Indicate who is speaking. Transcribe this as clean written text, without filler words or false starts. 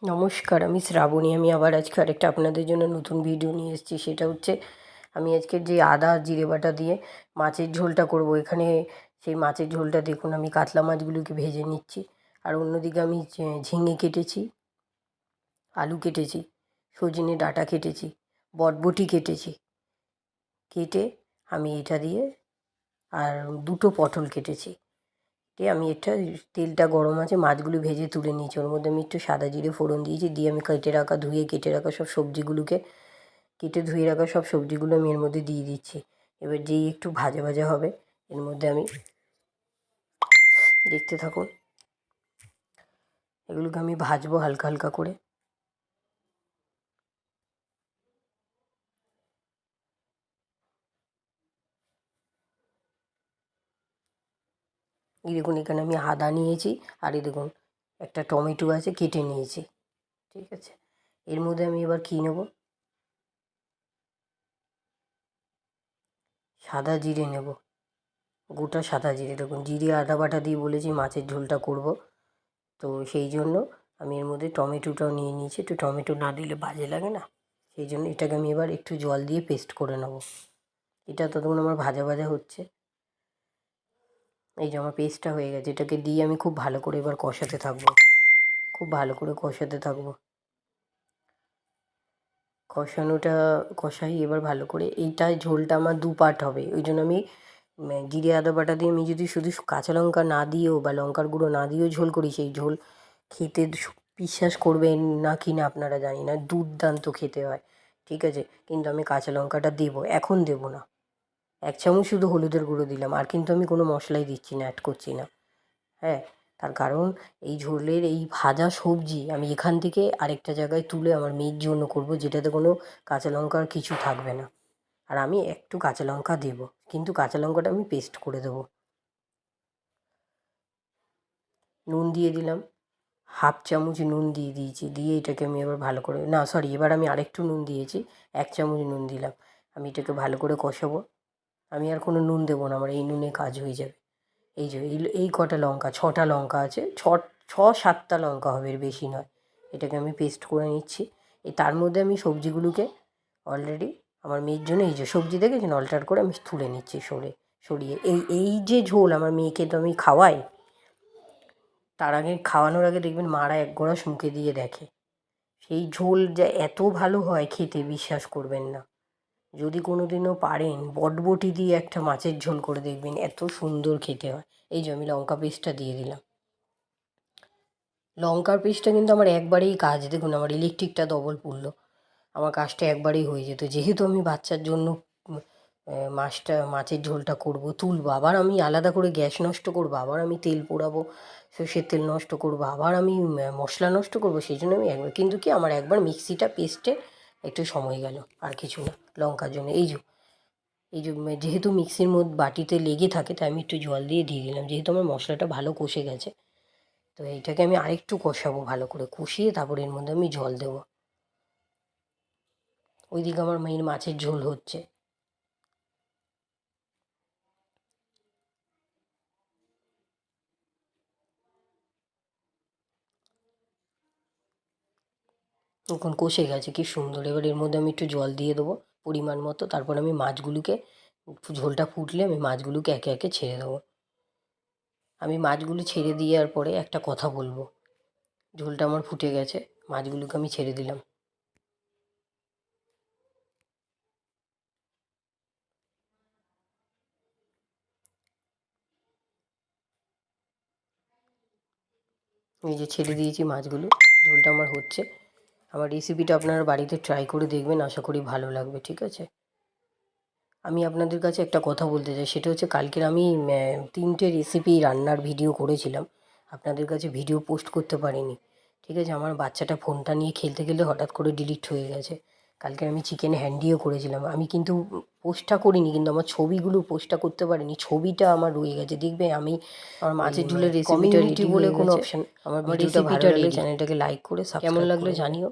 Speaker 1: নমস্কার, আমি শ্রাবণী। আমি আবার আজকে আরেকটা আপনাদের জন্য নতুন ভিডিও নিয়ে এসেছি। সেটা হচ্ছে আমি আজকের যে আদা জিরে বাটা দিয়ে মাছের ঝোলটা করব। এখানে সেই মাছের ঝোলটা দেখুন, আমি কাতলা মাছগুলোকে ভেজে নিচ্ছি। আর অন্যদিকে আমি ঝিঙে কেটেছি, আলু কেটেছি, সজনে ডাঁটা কেটেছি, বরবটি কেটেছি। কেটে আমি এটা দিয়ে আর দুটো পটল কেটেছি। আমি এটা তেলটা গরম আছে, মাছগুলো ভেজে তুলে নিয়েছি। ওর মধ্যে আমি একটু সাদা জিরে ফোড়ন দিয়েছি, দিয়ে আমি কেটে রাখা সব সবজিগুলোকে ধুয়ে রাখা সব সবজিগুলো আমি এর মধ্যে দিয়ে দিচ্ছি। এবার যেই একটু ভাজা ভাজা হবে এর মধ্যে আমি দেখতে থাকুন, এগুলোকে আমি ভাজবো হালকা হালকা করে। এই দেখুন, এখানে আমি আদা নিয়েছি, আর এই দেখুন একটা টমেটো আছে কেটে নিয়েছি। ঠিক আছে, এর মধ্যে আমি এবার কী নেব, সাদা জিরে নেব, গোটা সাদা জিরে। দেখুন, জিরে আদা বাটা দিয়ে বলেছি মাছের ঝোলটা করব, তো সেই জন্য আমি এর মধ্যে টমেটোটাও নিয়ে নিয়েছি। একটু টমেটো না দিলে বাজে লাগে না, সেই জন্য এটাকে আমি এবার একটু জল দিয়ে পেস্ট করে নেব। এটা ততক্ষণ আমার ভাজা ভাজা হচ্ছে। এই যে আমার পেস্টটা হয়ে গেছে, এটাকে দিয়ে আমি খুব ভালো করে এবার কষাতে থাকবো, খুব ভালো করে কষাতে থাকবো। কষাই এবার ভালো করে। এইটা ঝোলটা আমার দু পার্ট হবে, ওই জন্য আমি জিরে আদা বাটা দিয়ে আমি যদি শুধু কাঁচা লঙ্কা না দিয়েও বা লঙ্কার গুঁড়ো না দিয়েও ঝোল করি, সেই ঝোল খেতে বিশ্বাস করবেন না কি না আপনারা জানি না, দুর্দান্ত খেতে হয়। ঠিক আছে, কিন্তু আমি কাঁচা লঙ্কাটা দেবো, এখন দেবো না। 1 চামচ শুধু হলুদের গুঁড়ো দিলাম, আর কিন্তু আমি কোনো মশলাই দিচ্ছি না, অ্যাড করছি না। হ্যাঁ, তার কারণ এই ঝোলের এই ভাজা সবজি আমি এখান থেকে আরেকটা জায়গায় তুলে আমার মেয়ের জন্য করব, যেটাতে কোনো কাঁচা লঙ্কার কিছু থাকবে না। আর আমি একটু কাঁচা লঙ্কা দেবো, কিন্তু কাঁচা লঙ্কাটা আমি পেস্ট করে দেবো। নুন দিয়ে দিলাম, 1/2 চামচ নুন দিয়ে দিয়েছি। দিয়ে এটাকে আমি এবার ভালো করে, না সরি, এবার আমি আরেকটু নুন দিয়েছি, 1 চামচ নুন দিলাম। আমি এটাকে ভালো করে কষাবো। আমি আর কোনো নুন দেবো না, আমার এই নুনে কাজ হয়ে যাবে। এই যে এই কটা লঙ্কা, 6টা লঙ্কা আছে, 7টা লঙ্কা হবে, এর বেশি নয়। এটাকে আমি পেস্ট করে নিচ্ছি। তার মধ্যে আমি সবজিগুলোকে অলরেডি আমার মেয়ের জন্য, এই যে সবজি দেখেছেন, অল্টার করে আমি তুলে নিচ্ছি সরিয়ে। এই যে ঝোল আমার মেয়েকে তো আমি খাওয়াই, তার আগে খাওয়ানোর আগে দেখবেন মারা এক গ্লাস মুখে দিয়ে দেখে। সেই ঝোল যা এত ভালো হয় খেতে, বিশ্বাস করবেন না। যদি কোনো দিনও পারেন বটবটি দিয়ে একটা মাছের ঝোল করে দেখবেন, এত সুন্দর খেতে হয়। এই যে আমি লঙ্কা পেস্টটা দিয়ে দিলাম। লঙ্কার পেস্টটা কিন্তু আমার একবারেই কাজ, দেখুন আমার ইলেকট্রিকটা ডবল পুড়লো, আমার কাজটা একবারেই হয়ে যেত। যেহেতু আমি বাচ্চার জন্য মাছের ঝোলটা করব, তুলবো, আবার আমি আলাদা করে গ্যাস নষ্ট করবো, আবার আমি তেল পোড়াবো, সর্ষের তেল নষ্ট করবো, আবার আমি মশলা নষ্ট করবো, সেই জন্য আমি একবার, কিন্তু কি আমার একবার মিক্সিটা পেস্টে একটু সময় গেল, আর কিছু না। লঙ্কার জন্য এই যে যেহেতু মিক্সির মধ্যে বাটিতে লেগে থাকে, তাই আমি একটু জল দিয়ে দিলাম, যেহেতু আমার মশলাটা ভালো কষে গেছে। তো এইটাকে আমি আরেকটু কষাবো, ভালো করে কষিয়ে তারপরে এর মধ্যে আমি জল দেবো। ওইদিকে আমার মেয়ের মাছের ঝোল হচ্ছে। এখন কষে গেছে কি সুন্দর। এবার এর মধ্যে আমি একটু জল দিয়ে দেবো পরিমাণ মতো, তারপর আমি মাছগুলোকে, ঝোলটা ফুটলে আমি মাছগুলোকে একে একে ছেড়ে দেবো। আমি মাছগুলো ছেড়ে দেওয়ার পরে একটা কথা বলবো, ঝোলটা আমার ফুটে গেছে, মাছগুলোকে আমি ছেড়ে দিলাম। এই যে ছেড়ে দিয়েছি মাছগুলো, ঝোলটা আমার হচ্ছে। আমার রেসিপিটা আপনারা বাড়িতে ট্রাই করে দেখবেন, আশা করি ভালো লাগবে। ঠিক আছে, আমি আপনাদের কাছে একটা কথা বলতে চাই, সেটা হচ্ছে কালকের আমি 3টে রেসিপি রান্নার ভিডিও করেছিলাম, আপনাদের কাছে ভিডিও পোস্ট করতে পারিনি। ঠিক আছে, আমার বাচ্চাটা ফোনটা নিয়ে খেলতে খেলতে হঠাৎ করে ডিলিট হয়ে গেছে। কালকে আমি চিকেন হ্যান্ডিও করেছিলাম, আমি কিন্তু পোস্টটা করিনি, কিন্তু আমার ছবিগুলো পোস্টটা করতে পারিনি, ছবিটা আমার রয়ে গেছে। দেখবে আমি আমার মাছের ঝোলের রেসিপিটা রেডি বলে কোনো অপশান, আমার ভিডিওটা ভালো লাগলে চ্যানেলটাকে লাইক করে কেমন লাগলো জানিও।